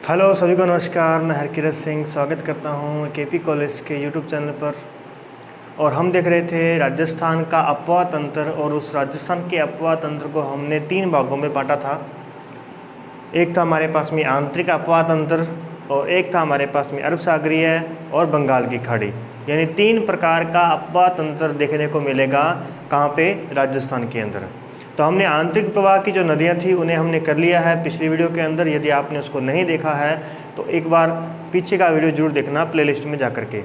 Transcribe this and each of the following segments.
Hello सभी को नमस्कार। मैं हरकिरत सिंह स्वागत करता हूं केपी कॉलेज के यूट्यूब चैनल पर। और हम देख रहे थे राजस्थान का अपवाह तंत्र, और उस राजस्थान के अपवाह तंत्र को हमने 3 भागों में बांटा था। एक था हमारे पास में आंतरिक अपवाह तंत्र, और एक था हमारे पास में अरब सागरीय और बंगाल की खाड़ी। यानी 3 प्रकार का अपवाह तंत्र देखने को मिलेगा कहाँ पे, राजस्थान के अंदर। तो हमने आंतरिक प्रवाह की जो नदियाँ थी उन्हें हमने कर लिया है पिछली वीडियो के अंदर। यदि आपने उसको नहीं देखा है तो एक बार पीछे का वीडियो जरूर देखना प्लेलिस्ट में जा कर के।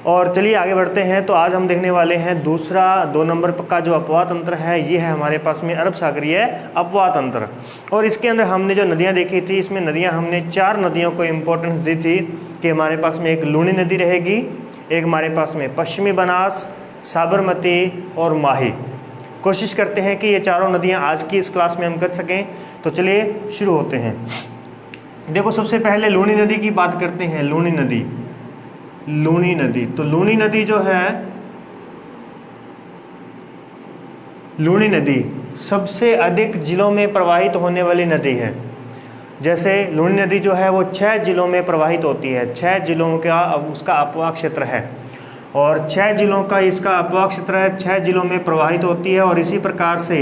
और चलिए आगे बढ़ते हैं। तो आज हम देखने वाले हैं दूसरा 2 नंबर का जो अपवाह तंत्र है, ये है हमारे पास में अरब सागरीय अपवाह तंत्र। और इसके अंदर हमने जो नदियाँ देखी थी, इसमें नदियाँ हमने 4 नदियों को इम्पोर्टेंस दी थी कि हमारे पास में एक लूणी नदी रहेगी, एक हमारे पास में पश्चिमी बनास, साबरमती और माही। कोशिश करते हैं कि ये चारों नदियां आज की इस क्लास में हम कर सकें। तो चलिए शुरू होते हैं। देखो, सबसे पहले लूणी नदी की बात करते हैं। लूणी नदी, लूणी नदी। तो लूणी नदी जो है, लूणी नदी सबसे अधिक जिलों में प्रवाहित होने वाली नदी है। जैसे लूणी नदी जो है वो 6 जिलों में प्रवाहित होती है। 6 जिलों का उसका अपवाह क्षेत्र है, और 6 जिलों का इसका अपवाह क्षेत्र है, 6 जिलों में प्रवाहित होती है। और इसी प्रकार से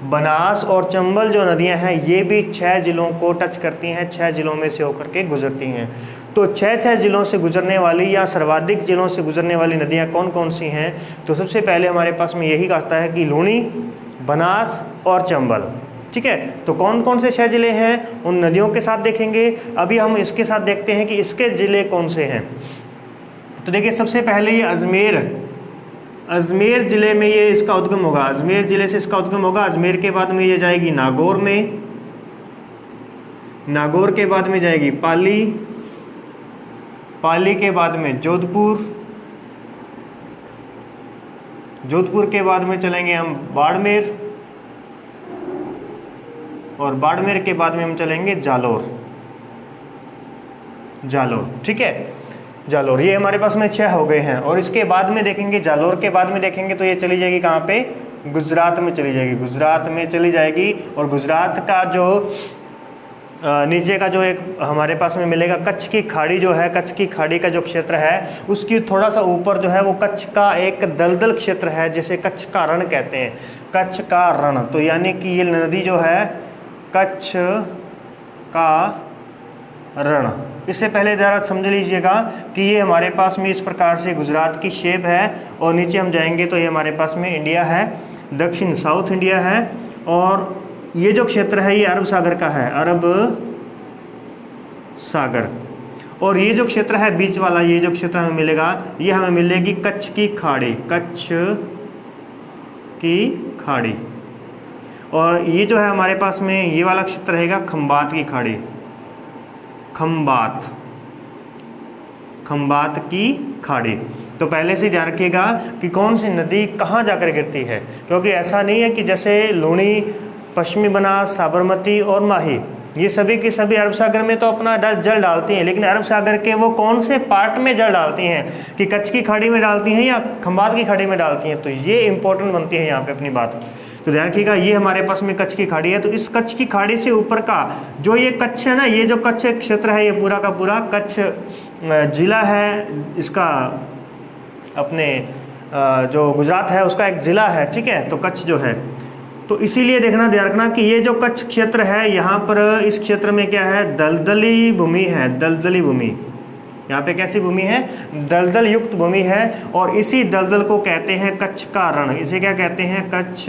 बनास और चंबल जो नदियां हैं ये भी 6 जिलों को टच करती हैं, 6 जिलों में से होकर के गुजरती हैं। तो 6 जिलों से गुजरने वाली या सर्वाधिक जिलों से गुजरने वाली नदियां कौन कौन सी हैं? तो सबसे पहले हमारे पास में यही आता है कि लूणी, बनास और चंबल। ठीक है, तो कौन कौन से 6 जिले हैं उन नदियों के साथ देखेंगे। अभी हम इसके साथ देखते हैं कि इसके जिले कौन से हैं। तो देखिए, सबसे पहले ये अजमेर ज़िले में ये इसका उद्गम होगा। अजमेर ज़िले से इसका उद्गम होगा। अजमेर के बाद में ये जाएगी नागौर में, नागौर के बाद में जाएगी पाली, पाली के बाद में जोधपुर, जोधपुर के बाद में चलेंगे हम बाड़मेर, और बाड़मेर के बाद में हम चलेंगे जालोर, जालोर। ठीक है, जालोर। ये हमारे पास में 6 हो गए हैं। और इसके बाद में देखेंगे, जालोर के बाद में देखेंगे तो ये चली जाएगी कहाँ पे, गुजरात में चली जाएगी, गुजरात में चली जाएगी। और गुजरात का जो नीचे का जो एक हमारे पास में मिलेगा कच्छ की खाड़ी जो है, कच्छ की खाड़ी का जो क्षेत्र है उसकी थोड़ा सा ऊपर जो है वो कच्छ का एक दलदल क्षेत्र है, जिसे कच्छ का रण कहते हैं, कच्छ का रण। तो यानी कि ये नदी जो है कच्छ का रण। इससे पहले ज़रा समझ लीजिएगा कि ये हमारे पास में इस प्रकार से गुजरात की शेप है, और नीचे हम जाएंगे तो ये हमारे पास में इंडिया है, दक्षिण साउथ इंडिया है। और ये जो क्षेत्र है ये अरब सागर का है, अरब सागर। और ये जो क्षेत्र है बीच वाला, ये जो क्षेत्र हमें मिलेगा, ये हमें मिलेगी कच्छ की खाड़ी, कच्छ की खाड़ी। और ये जो है हमारे पास में ये वाला क्षेत्र रहेगा खंबात की खाड़ी, खंबात, खंबात की खाड़ी। तो पहले से ध्यान रखिएगा कि कौन सी नदी कहाँ जाकर गिरती है, क्योंकि ऐसा नहीं है कि जैसे लूणी, पश्चिमी बनास, साबरमती और माही ये सभी के सभी अरब सागर में तो अपना जल डालती हैं, लेकिन अरब सागर के वो कौन से पार्ट में जल डालती हैं, कि कच्छ की खाड़ी में डालती हैं या खंबात की खाड़ी में डालती हैं। तो ये इंपॉर्टेंट बनती है यहाँ पे अपनी बात। तो ध्यान रखिएगा, ये हमारे पास में कच्छ की खाड़ी है। तो इस कच्छ की खाड़ी से ऊपर का जो ये कच्छ है ना, ये जो कच्छ क्षेत्र है, ये पूरा का पूरा कच्छ जिला है, इसका अपने जो गुजरात है उसका एक ज़िला है। ठीक है, तो कच्छ जो है, तो इसीलिए देखना, ध्यान रखना कि ये जो कच्छ क्षेत्र है यहाँ पर इस क्षेत्र में क्या है, दलदली भूमि है, दलदली भूमि। यहाँ पे कैसी भूमि है, दलदल युक्त भूमि है। और इसी दलदल को कहते हैं कच्छ का रण। इसे क्या कहते हैं, कच्छ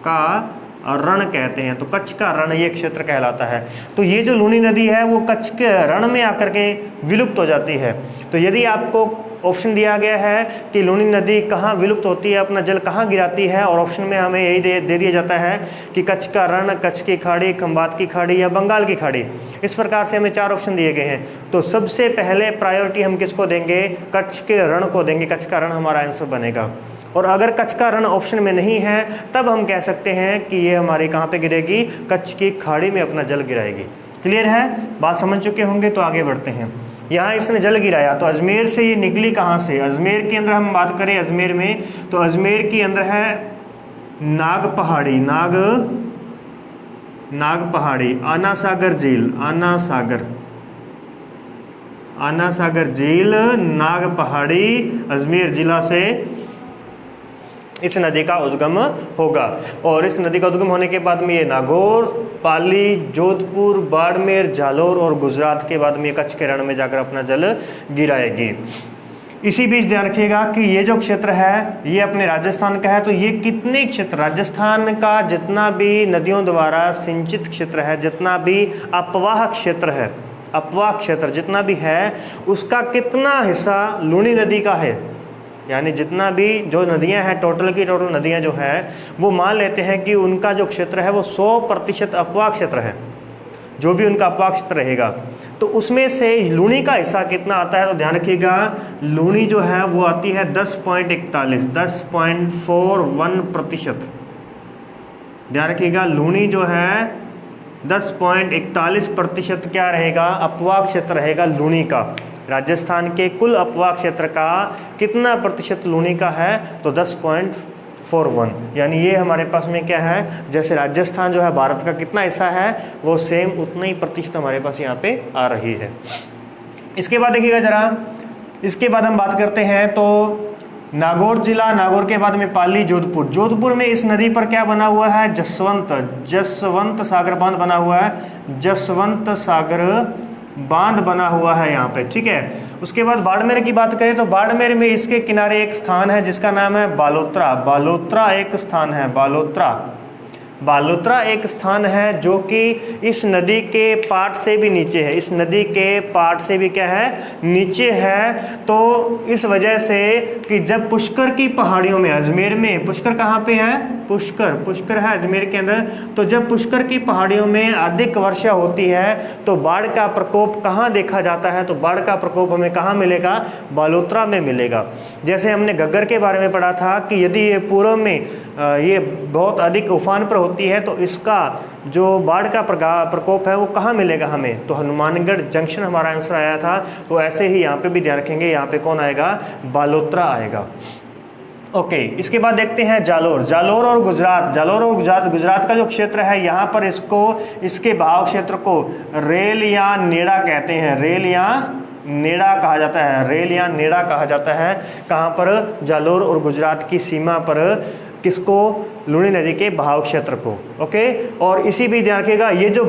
का रण कहते हैं। तो कच्छ का रण ये क्षेत्र कहलाता है। तो ये जो लूणी नदी है वो कच्छ के रण में आकर के विलुप्त हो जाती है। तो यदि आपको ऑप्शन दिया गया है कि लूणी नदी कहाँ विलुप्त होती है, अपना जल कहाँ गिराती है, और ऑप्शन में हमें यही दे दिया जाता है कि कच्छ का रण, कच्छ की खाड़ी, खंबात की खाड़ी या बंगाल की खाड़ी। इस प्रकार से हमें 4 ऑप्शन दिए गए हैं। तो सबसे पहले प्रायोरिटी हम किसको देंगे, कच्छ के रण को देंगे। कच्छ का रण हमारा आंसर बनेगा। और अगर कच्छ का रण ऑप्शन में नहीं है तब हम कह सकते हैं कि ये हमारे कहाँ पे गिरेगी, कच्छ की खाड़ी में अपना जल गिराएगी। क्लियर है, बात समझ चुके होंगे। तो आगे बढ़ते हैं। यहाँ इसने जल गिराया, तो अजमेर से ये निकली कहाँ से, अजमेर के अंदर हम बात करें अजमेर में, तो अजमेर के अंदर है नाग पहाड़ी, नाग नाग पहाड़ी, आना सागर झील, आना सागर झील नाग पहाड़ी अजमेर जिला से इस नदी का उद्गम होगा। और इस नदी का उद्गम होने के बाद में ये नागौर, पाली, जोधपुर, बाड़मेर, जालोर और गुजरात के बाद में ये कच्छ के रण में जाकर अपना जल गिराएगी। इसी बीच ध्यान रखिएगा कि ये जो क्षेत्र है ये अपने राजस्थान का है। तो ये कितने क्षेत्र, राजस्थान का जितना भी नदियों द्वारा सिंचित क्षेत्र है, जितना भी अपवाह क्षेत्र है, अपवाह क्षेत्र जितना भी है, उसका कितना हिस्सा लूनी नदी का है। यानी जितना भी जो नदियां हैं, टोटल की टोटल नदियां जो हैं, वो मान लेते हैं कि उनका जो क्षेत्र है वो 100% अपवाह क्षेत्र है, जो भी उनका अपवाह क्षेत्र रहेगा। तो उसमें से लूनी का हिस्सा कितना आता है, तो ध्यान रखिएगा लूनी जो है वो आती है 10.41%। ध्यान रखिएगा लूनी जो है 10.41% क्या रहेगा, अपवाह क्षेत्र रहेगा लूनी का। राजस्थान के कुल अपवाह क्षेत्र का कितना प्रतिशत लूनी का है, तो 10.41। यानी ये हमारे पास में क्या है, जैसे राजस्थान जो है भारत का कितना हिस्सा है, वो सेम उतना ही प्रतिशत हमारे पास यहाँ पे आ रही है। इसके बाद देखिएगा जरा, इसके बाद हम बात करते हैं तो नागौर जिला, नागौर के बाद में पाली, जोधपुर। जोधपुर में इस नदी पर क्या बना हुआ है, जसवंत सागर बांध बना हुआ है, जसवंत सागर बांध बना हुआ है यहाँ पे, ठीक है। उसके बाद बाड़मेर की बात करें तो बाड़मेर में इसके किनारे एक स्थान है जिसका नाम है बालोतरा। बालोतरा एक स्थान है, बालोतरा एक स्थान है जो कि इस नदी के पाट से भी नीचे है, इस नदी के पाट से भी क्या है, नीचे है। तो इस वजह से कि जब पुष्कर की पहाड़ियों में, अजमेर में पुष्कर कहाँ पे है, पुष्कर है अजमेर के अंदर। तो जब पुष्कर की पहाड़ियों में अधिक वर्षा होती है तो बाढ़ का प्रकोप कहाँ देखा जाता है, तो बाढ़ का प्रकोप हमें कहाँ मिलेगा, बालोतरा में मिलेगा। जैसे हमने घग्गर के बारे में पढ़ा था कि यदि ये पूर्व में ये बहुत अधिक उफान पर होती है तो इसका जो बाढ़ का प्रकोप है वो कहाँ मिलेगा हमें, तो हनुमानगढ़ जंक्शन हमारा आंसर आया था। तो ऐसे ही यहाँ पे भी ध्यान रखेंगे, यहाँ पे कौन आएगा, बालोतरा आएगा। ओके, इसके बाद देखते हैं जालोर। जालोर और गुजरात का जो क्षेत्र है, यहाँ पर इसके बहाव क्षेत्र को रेल या नेड़ा कहते हैं, रेल या नेड़ा कहा जाता है। कहाँ पर, जालोर और गुजरात की सीमा पर, किसको, लूनी नदी के बहाव क्षेत्र को। ओके, और इसी भी ध्यान रखिएगा ये जो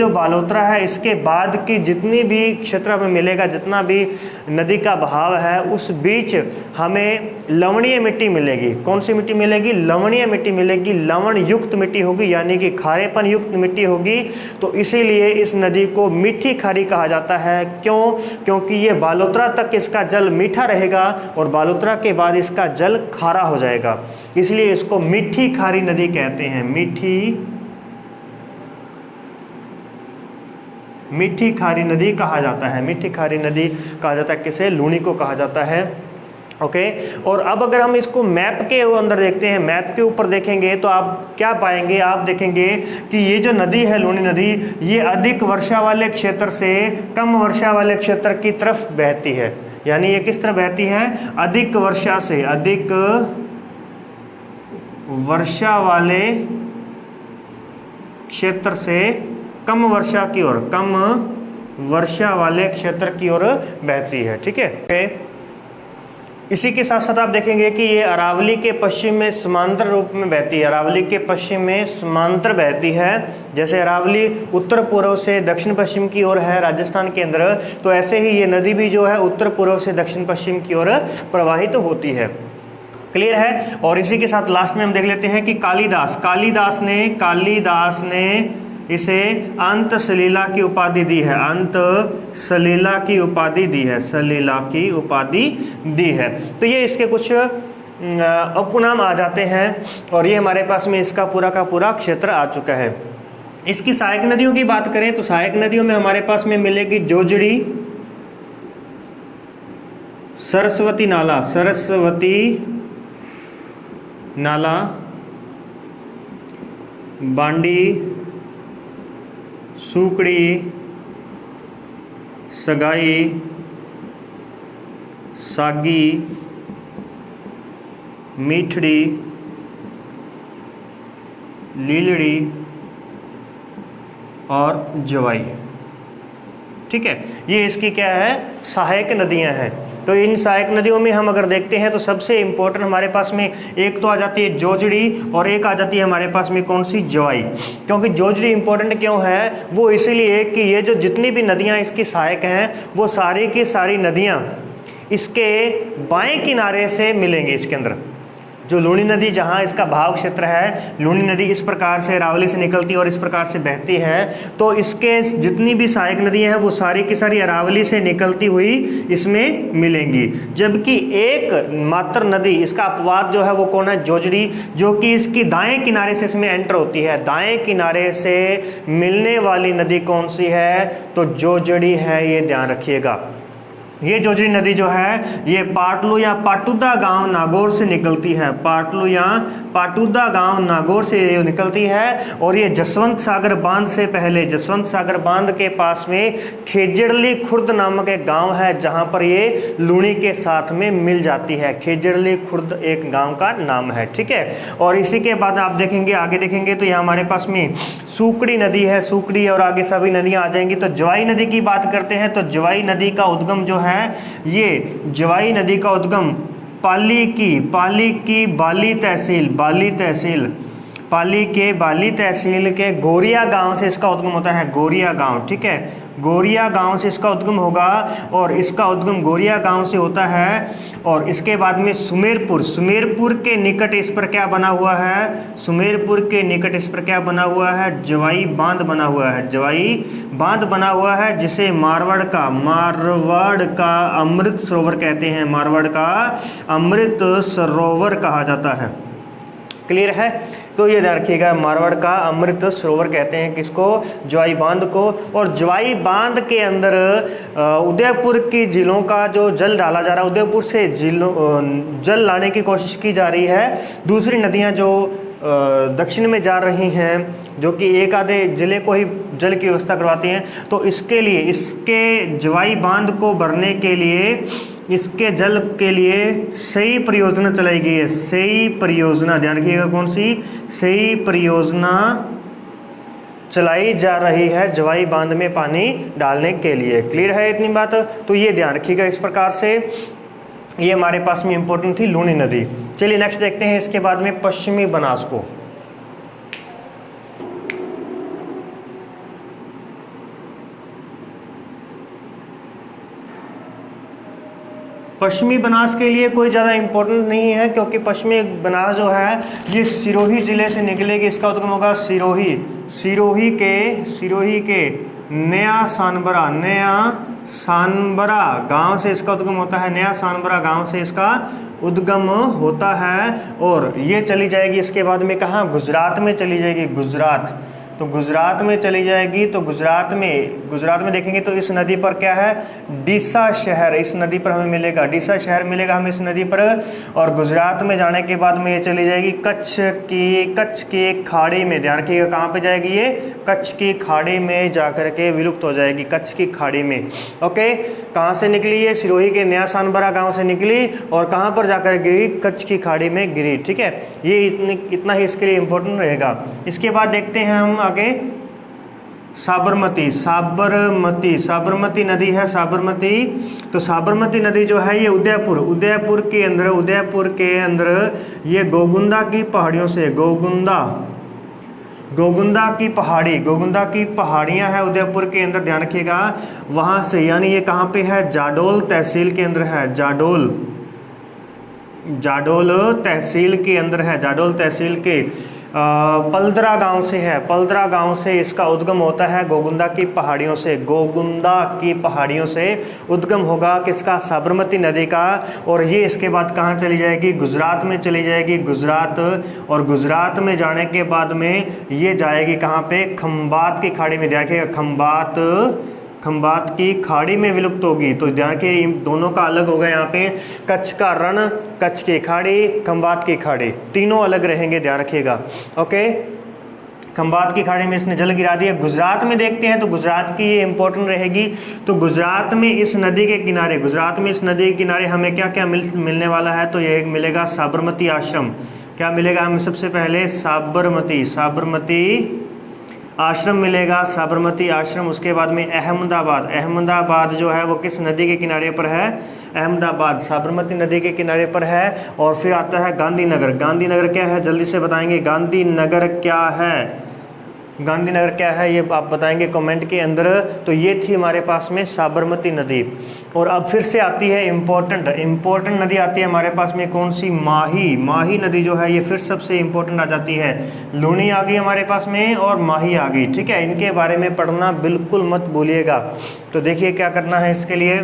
बालोतरा है इसके बाद की जितनी भी क्षेत्र में मिलेगा, जितना भी नदी का बहाव है, उस बीच हमें लवणीय मिट्टी मिलेगी। कौन सी मिट्टी मिलेगी, लवणीय मिट्टी मिलेगी, लवण युक्त मिट्टी होगी, यानी कि खारेपन युक्त मिट्टी होगी। तो इसीलिए इस नदी को मीठी खारी कहा जाता है। क्यों, क्योंकि ये बालोतरा तक इसका जल मीठा रहेगा और बालोतरा के बाद इसका जल खारा हो जाएगा, इसलिए इसको मीठी खारी नदी कहते हैं। मीठी खारी नदी कहा जाता है, मीठी खारी नदी कहा जाता है, किसे, लूनी को कहा जाता है। ओके, और अब अगर हम इसको मैप के अंदर देखते हैं, मैप के ऊपर देखेंगे तो आप क्या पाएंगे, आप देखेंगे कि ये जो नदी है लूनी नदी, ये अधिक वर्षा वाले क्षेत्र से कम वर्षा वाले क्षेत्र की तरफ बहती है। यानी ये किस तरफ बहती है, अधिक वर्षा से, अधिक वर्षा वाले क्षेत्र से कम वर्षा की ओर, कम वर्षा वाले क्षेत्र की ओर बहती है, ठीक है। इसी के साथ साथ आप देखेंगे कि ये अरावली के पश्चिम में समांतर रूप में बहती है, अरावली के पश्चिम में समांतर बहती है। जैसे अरावली उत्तर पूर्व से दक्षिण पश्चिम की ओर है राजस्थान के अंदर, तो ऐसे ही ये नदी भी जो है उत्तर पूर्व से दक्षिण पश्चिम की ओर प्रवाहित होती है। क्लियर है। और इसी के साथ लास्ट में हम देख लेते हैं कि कालिदास ने इसे अंत सलीला की उपाधि दी है, अंत सलीला की उपाधि दी है, सलीला की उपाधि दी है। तो ये इसके कुछ उपनाम आ जाते हैं और ये हमारे पास में इसका पूरा का पूरा क्षेत्र आ चुका है। इसकी सहायक नदियों की बात करें तो सहायक नदियों में हमारे पास में मिलेगी जोजड़ी, सरस्वती नाला, बांडी, सूकड़ी, सगाई, सागी, मीठड़ी, लीलड़ी, और जवाई। ठीक है, ये इसकी क्या है, सहायक नदियां हैं। तो इन सहायक नदियों में हम अगर देखते हैं तो सबसे इम्पोर्टेंट हमारे पास में एक तो आ जाती है जोजड़ी और एक आ जाती है हमारे पास में कौन सी, जवाई। क्योंकि जोजड़ी इम्पोर्टेंट क्यों है, वो इसीलिए कि ये जो जितनी भी नदियां इसकी सहायक हैं वो सारी की सारी नदियां इसके बाएं किनारे से मिलेंगे। इसके अंदर जो लूनी नदी, जहाँ इसका भाव क्षेत्र है, लूनी नदी इस प्रकार से अरावली से निकलती है और इस प्रकार से बहती है, तो इसके जितनी भी सहायक नदियाँ हैं वो सारी की सारी अरावली से निकलती हुई इसमें मिलेंगी। जबकि एक मात्र नदी, इसका अपवाद जो है वो कौन है, जोजड़ी, जो कि इसकी दाएं किनारे से इसमें एंटर होती है। दाएं किनारे से मिलने वाली नदी कौन सी है, तो जोजड़ी है, ये ध्यान रखिएगा। ये जोजड़ी नदी जो है ये पाटलू या पाटुदा गांव नागौर से निकलती है। पाटलू या पाटुदा गांव नागौर से निकलती है और ये जसवंत सागर बांध से पहले, जसवंत सागर बांध के पास में खेजड़ली खुर्द नामक एक गांव है जहां पर ये लूनी के साथ में मिल जाती है। खेजड़ली खुर्द एक गांव का नाम है। ठीक है, और इसी के बाद आप देखेंगे, आगे देखेंगे तो यहाँ हमारे पास में सुकड़ी नदी है, सुकड़ी और आगे सभी नदियाँ आ जाएंगी। तो जवाई नदी की बात करते हैं तो जवाई नदी का उद्गम जो है, ये जवाई नदी का उद्गम पाली की बाली तहसील, पाली के बाली तहसील के गोरिया गांव से इसका उद्गम होता है। गोरिया गांव, ठीक है, गोरिया गांव से इसका उद्गम होगा और इसका उद्गम गोरिया गांव से होता है। और इसके बाद में सुमेरपुर के निकट इस पर क्या बना हुआ है, सुमेरपुर के निकट इस पर क्या बना हुआ है, जवाई बांध बना हुआ है। जवाई बांध बना हुआ है जिसे मारवाड़ का अमृत सरोवर कहते हैं। मारवाड़ का अमृत सरोवर कहा जाता है। क्लियर है, तो ये ध्यान रखिएगा, मारवाड़ का अमृत सरोवर कहते हैं किसको, जवाई बांध को। और जवाई बांध के अंदर उदयपुर की झीलों का जो जल डाला जा रहा है, उदयपुर से जल लाने की कोशिश की जा रही है। दूसरी नदियां जो दक्षिण में जा रही हैं, जो कि एक आधे जिले को ही जल की व्यवस्था करवाती हैं, तो इसके लिए, इसके जवाई बांध को भरने के लिए, इसके जल के लिए सही परियोजना चलाई गई है। सही परियोजना, ध्यान रखिएगा, कौन सी, सही परियोजना चलाई जा रही है जवाई बांध में पानी डालने के लिए। क्लियर है इतनी बात, तो ये ध्यान रखिएगा। इस प्रकार से ये हमारे पास में इंपॉर्टेंट थी लूनी नदी। चलिए नेक्स्ट देखते हैं इसके बाद में पश्चिमी बनास को। पश्चिमी बनास के लिए कोई ज़्यादा इम्पोर्टेंट नहीं है, क्योंकि पश्चिमी बनास जो है ये सिरोही ज़िले से निकलेगी। इसका उद्गम होगा सिरोही के नया सानबरा गांव से इसका उद्गम होता है। नया सानबरा गांव से इसका उद्गम होता है और ये चली जाएगी इसके बाद में कहाँ, गुजरात में चली जाएगी। गुजरात, तो गुजरात में चली जाएगी। तो गुजरात में देखेंगे तो इस नदी पर क्या है, डीसा शहर, इस नदी पर हमें मिलेगा, डीसा शहर मिलेगा हमें इस नदी पर। और गुजरात में जाने के बाद में ये चली जाएगी कच्छ की खाड़ी में। ध्यान रखिएगा कहाँ पे जाएगी ये, कच्छ की खाड़ी में जाकर के विलुप्त हो जाएगी, कच्छ की खाड़ी में। ओके, कहाँ से निकली ये, सिरोही के नया सानबरा गाँव से निकली और कहाँ पर जाकर गिरी, कच्छ की खाड़ी में गिरी। ठीक है, ये इतना ही इसके लिए इम्पोर्टेंट रहेगा। इसके बाद देखते हैं हम आगे साबरमती नदी है। तो साबरमती नदी जो है ये उदयपुर के अंदर ये गोगुंदा की पहाड़ियों से, गोगुंदा की पहाड़ियां है उदयपुर के अंदर, ध्यान रखिएगा, वहां से, यानी ये कहाँ पे है, जाडोल तहसील के अंदर है। जाडोल तहसील के अंदर है। जाडोल तहसील के पलदरा गांव से है। पलदरा गांव से इसका उद्गम होता है गोगुंदा की पहाड़ियों से उद्गम होगा किसका, साबरमती नदी का। और ये इसके बाद कहाँ चली जाएगी, गुजरात में चली जाएगी, गुजरात। और गुजरात में जाने के बाद में ये जाएगी कहाँ पे, खंबात की खाड़ी में। ध्यान रखिएगा, खंबात की खाड़ी में विलुप्त होगी। तो ध्यान रखिए इन दोनों का अलग होगा यहाँ पे, कच्छ का रण, कच्छ की खाड़ी, खंबात की खाड़ी, तीनों अलग रहेंगे, ध्यान रखिएगा। ओके, खंबात की खाड़ी में इसने जल गिरा दिया। गुजरात में देखते हैं तो गुजरात की ये इंपॉर्टेंट रहेगी। तो गुजरात में इस नदी के किनारे हमें क्या क्या मिलने वाला है, तो ये मिलेगा साबरमती आश्रम। क्या मिलेगा हमें, सबसे पहले साबरमती आश्रम मिलेगा, साबरमती आश्रम। उसके बाद में अहमदाबाद, अहमदाबाद जो है वो किस नदी के किनारे पर है? अहमदाबाद साबरमती नदी के किनारे पर है। और फिर आता है गांधीनगर, गांधीनगर क्या है जल्दी से बताएंगे, गांधीनगर क्या है? गांधीनगर क्या है ये आप बताएंगे कमेंट के अंदर। तो ये थी हमारे पास में साबरमती नदी। और अब फिर से आती है इम्पोर्टेंट नदी आती है हमारे पास में, कौन सी? माही, माही नदी जो है ये फिर सबसे इम्पोर्टेंट आ जाती है। लूनी आ गई हमारे पास में और माही आ गई, ठीक है। इनके बारे में पढ़ना बिल्कुल मत भूलिएगा। तो देखिए क्या करना है इसके लिए,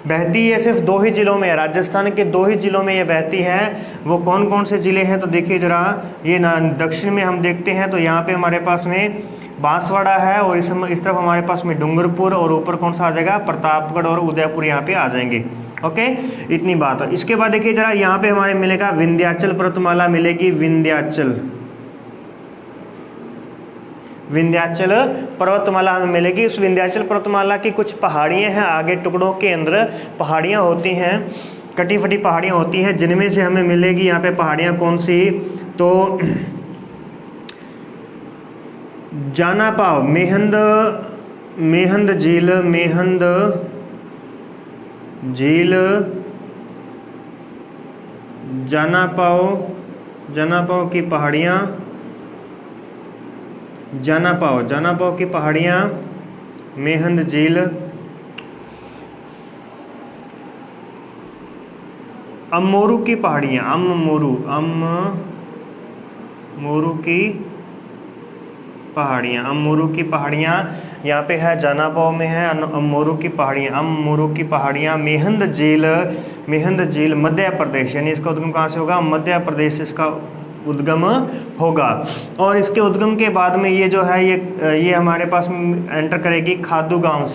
बहती है सिर्फ 2 ही जिलों में है, राजस्थान के 2 ही जिलों में ये बहती है। वो कौन कौन से ज़िले हैं? तो देखिए ज़रा, ये ना दक्षिण में हम देखते हैं तो यहाँ पे हमारे पास में बांसवाड़ा है, और इस तरफ हमारे पास में डूंगरपुर, और ऊपर कौन सा आ जाएगा? प्रतापगढ़ और उदयपुर यहाँ पे आ जाएंगे। ओके, इतनी बात है। इसके बाद देखिए ज़रा, यहाँ पे हमारे मिलेगा विंध्याचल पर्वतमाला मिलेगी, विंध्याचल पर्वतमाला हमें मिलेगी। उस विंध्याचल पर्वतमाला की कुछ पहाड़ियाँ हैं, आगे टुकड़ों के अंदर पहाड़ियाँ होती हैं, कटी फटी पहाड़ियाँ होती हैं, जिनमें से हमें मिलेगी यहाँ पे पहाड़ियाँ कौन सी? तो जाना पाव, मेहंद झील, जाना पाव की पहाड़ियाँ, जाना पाव की पहाड़ियाँ, मेहंद झील, अमोरू की पहाड़ियाँ, अमोरू की पहाड़ियाँ यहाँ पे है, जाना पाव में है अमोरू की पहाड़ियाँ, मेहंद झील मध्य प्रदेश, यानी इसका उद्गम कहाँ से होगा? मध्य प्रदेश इसका उद्गम होगा। और इसके उद्गम के बाद में ये जो है ये हमारे पास एंटर करेगी खादू गांव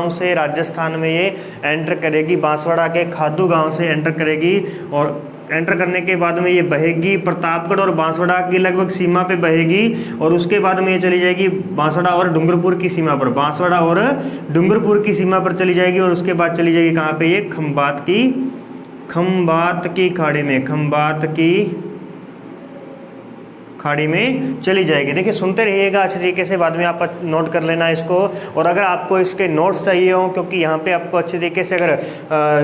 से राजस्थान में ये एंटर करेगी, बांसवाड़ा के खादू गांव से एंटर करेगी। और एंटर करने के बाद में ये बहेगी प्रतापगढ़ और बांसवाड़ा की लगभग सीमा पे बहेगी, और उसके बाद में ये चली जाएगी बांसवाड़ा और डूंगरपुर की सीमा पर, चली जाएगी। और उसके बाद चली जाएगी कहाँ पे? ये खंबात की खाड़ी में चली जाएगी। देखिए सुनते रहिएगा अच्छे तरीके से, बाद में आप नोट कर लेना इसको। और अगर आपको इसके नोट्स चाहिए हो, क्योंकि यहाँ पे आपको अच्छे तरीके से अगर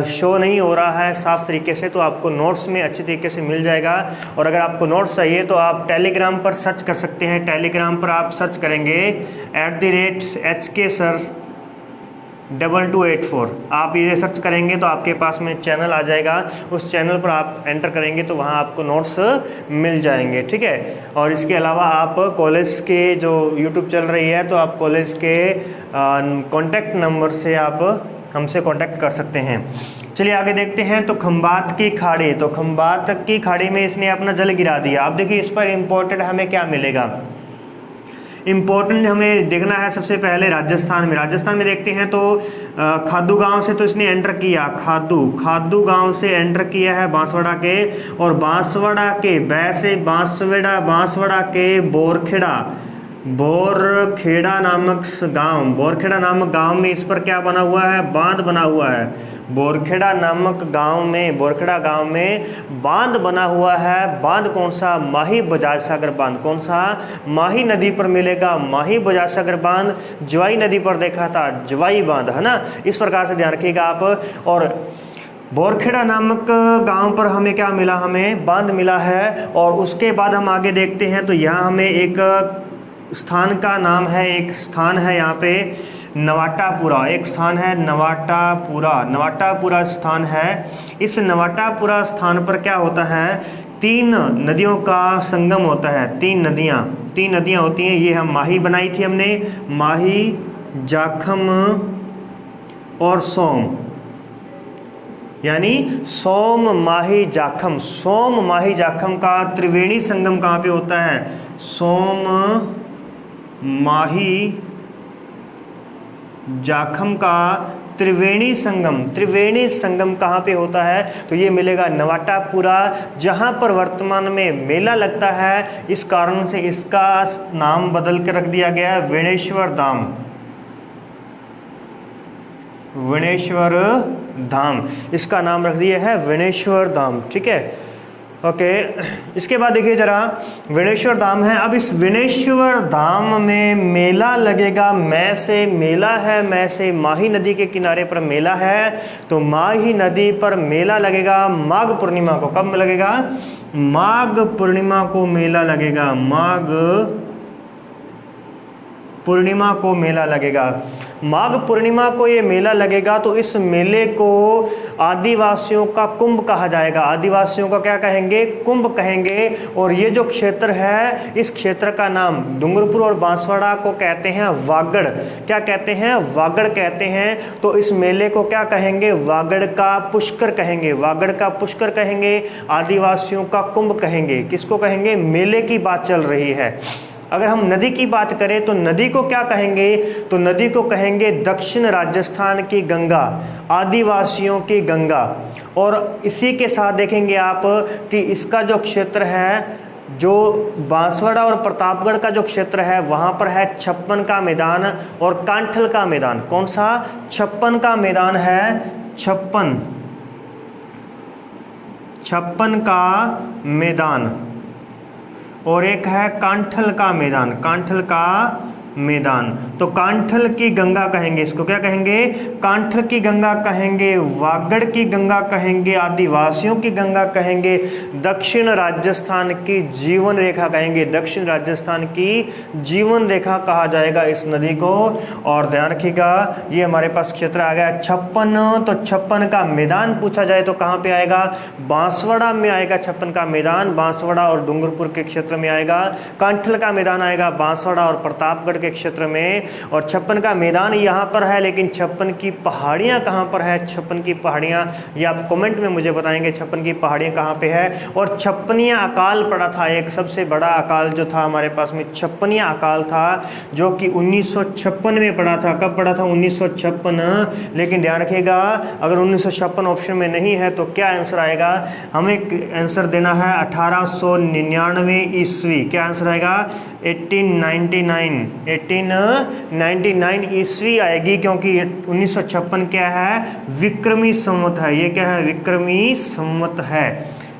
शो नहीं हो रहा है साफ़ तरीके से, तो आपको नोट्स में अच्छे तरीके से मिल जाएगा। और अगर आपको नोट्स चाहिए तो आप टेलीग्राम पर सर्च कर सकते हैं। टेलीग्राम पर आप सर्च करेंगे @HKSir2284, आप ये सर्च करेंगे तो आपके पास में चैनल आ जाएगा। उस चैनल पर आप एंटर करेंगे तो वहाँ आपको नोट्स मिल जाएंगे, ठीक है। और इसके अलावा आप कॉलेज के जो यूट्यूब चल रही है, तो आप कॉलेज के कॉन्टैक्ट नंबर से आप हमसे कॉन्टैक्ट कर सकते हैं। चलिए आगे देखते हैं। तो खंबात की खाड़ी में इसने अपना जल गिरा दिया। अब देखिए इस पर इम्पोर्टेंट हमें क्या मिलेगा, इम्पोर्टेंट हमें देखना है सबसे पहले राजस्थान में देखते हैं। तो खादू गांव से तो इसने एंटर किया, खादू गांव से एंटर किया है बांसवाड़ा के, और बांसवाड़ा के बोरखेड़ा नामक गांव में इस पर क्या बना हुआ है? बांध बना हुआ है। बोरखेड़ा गांव में बांध बना हुआ है। बांध कौन सा? माही बजाज सागर बांध। कौन सा? माही नदी पर मिलेगा, माही बजाज सागर बांध। जवाई नदी पर देखा था, जवाई बांध, है ना। इस प्रकार से ध्यान रखिएगा आप। और बोरखेड़ा नामक गांव पर हमें क्या मिला? हमें बांध मिला है। और उसके बाद हम आगे देखते हैं तो यहाँ हमें एक स्थान का नाम है, एक स्थान है यहाँ पे नवाटापुरा, एक स्थान है नवाटापुरा स्थान है। इस नवाटापुरा स्थान पर क्या होता है? 3 नदियों का संगम होता है। 3 नदियाँ होती हैं। ये हम माही बनाई थी हमने, माही, जाखम और सोम, यानी सोम माही जाखम का त्रिवेणी संगम कहाँ पे होता है? सोम माही जाखम का त्रिवेणी संगम कहाँ पे होता है? तो ये मिलेगा नवाटापुरा, जहाँ पर वर्तमान में मेला लगता है। इस कारण से इसका नाम बदल के रख दिया गया है वेणेश्वर धाम, इसका नाम रख दिया है वेणेश्वर धाम, ठीक है। ओके, इसके बाद देखिए जरा, विनेश्वर धाम है। अब इस विनेश्वर धाम में मेला लगेगा। मैं से मेला है, मैं से माही नदी के किनारे पर मेला है, तो माही नदी पर मेला लगेगा माघ पूर्णिमा को। कब लगेगा? माघ पूर्णिमा को मेला लगेगा, माघ पूर्णिमा को मेला लगेगा। माघ पूर्णिमा को ये मेला लगेगा, तो इस मेले को आदिवासियों का कुंभ कहा जाएगा। आदिवासियों का क्या कहेंगे? कुंभ कहेंगे। और ये जो क्षेत्र है, इस क्षेत्र का नाम डूंगरपुर और बांसवाड़ा को कहते हैं वागड़। क्या कहते हैं? वागड़ कहते हैं। तो इस मेले को क्या कहेंगे? वागड़ का पुष्कर कहेंगे, वागड़ का पुष्कर कहेंगे, आदिवासियों का कुंभ कहेंगे। किसको कहेंगे? मेले की बात चल रही है। अगर हम नदी की बात करें तो नदी को क्या कहेंगे? तो नदी को कहेंगे दक्षिण राजस्थान की गंगा, आदिवासियों की गंगा। और इसी के साथ देखेंगे आप कि इसका जो क्षेत्र है, जो बांसवाड़ा और प्रतापगढ़ का जो क्षेत्र है, वहाँ पर है छप्पन का मैदान और कांठल का मैदान। कौन सा? छप्पन का मैदान है, छप्पन का मैदान, और एक है कांठल का मैदान, कांठल का मैदान। तो कांठल की गंगा कहेंगे इसको। क्या कहेंगे? कांठल की गंगा कहेंगे, वागड़ की गंगा कहेंगे, आदिवासियों की गंगा कहेंगे, दक्षिण राजस्थान की जीवन रेखा कहेंगे, दक्षिण राजस्थान की जीवन रेखा कहा जाएगा इस नदी को। और ध्यान रखिएगा, ये हमारे पास क्षेत्र आ गया छप्पन। तो छप्पन का मैदान पूछा जाए तो कहाँ पे आएगा? बांसवाड़ा में आएगा छप्पन का मैदान, बांसवाड़ा और डूंगरपुर के क्षेत्र में आएगा। कांठल का मैदान आएगा बांसवाड़ा और प्रतापगढ़ के क्षेत्र में। और छप्पन का मैदान यहाँ पर है, लेकिन छप्पन की पहाड़ियाँ कहाँ पर है? छप्पन की पहाड़ियाँ, ये आप कमेंट में मुझे बताएंगे छप्पन की पहाड़ियाँ कहाँ पे है। और छप्पनिया अकाल पड़ा था, एक सबसे बड़ा अकाल जो था हमारे पास में, छप्पनिया अकाल था, जो कि 1956 में पड़ा था। कब पड़ा था? 1956। लेकिन ध्यान रखिएगा, अगर 1956 ऑप्शन में नहीं है तो क्या आंसर आएगा? हमें आंसर देना है 1899 ईस्वी। क्या आंसर आएगा? 1899 ईस्वी आएगी, क्योंकि 1956 क्या है? विक्रमी संवत है। ये क्या है? विक्रमी संवत है।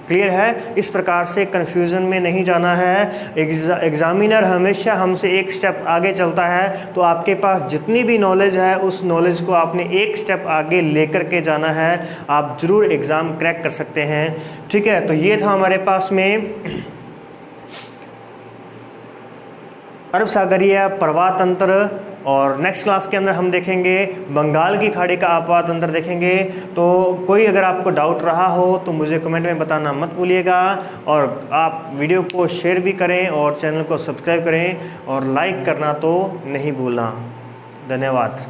क्लियर है? इस प्रकार से कंफ्यूजन में नहीं जाना है। एग्जामिनर हमेशा हमसे एक स्टेप आगे चलता है, तो आपके पास जितनी भी नॉलेज है उस नॉलेज को आपने एक स्टेप आगे लेकर के जाना है। आप जरूर एग्ज़ाम क्रैक कर सकते हैं। ठीक है, तो ये था हमारे पास में अरब सागरीय प्रवाह तंत्र। और नेक्स्ट क्लास के अंदर हम देखेंगे बंगाल की खाड़ी का आपात तंत्र देखेंगे। तो कोई अगर आपको डाउट रहा हो तो मुझे कमेंट में बताना मत भूलिएगा। और आप वीडियो को शेयर भी करें और चैनल को सब्सक्राइब करें और लाइक करना तो नहीं भूलना। धन्यवाद।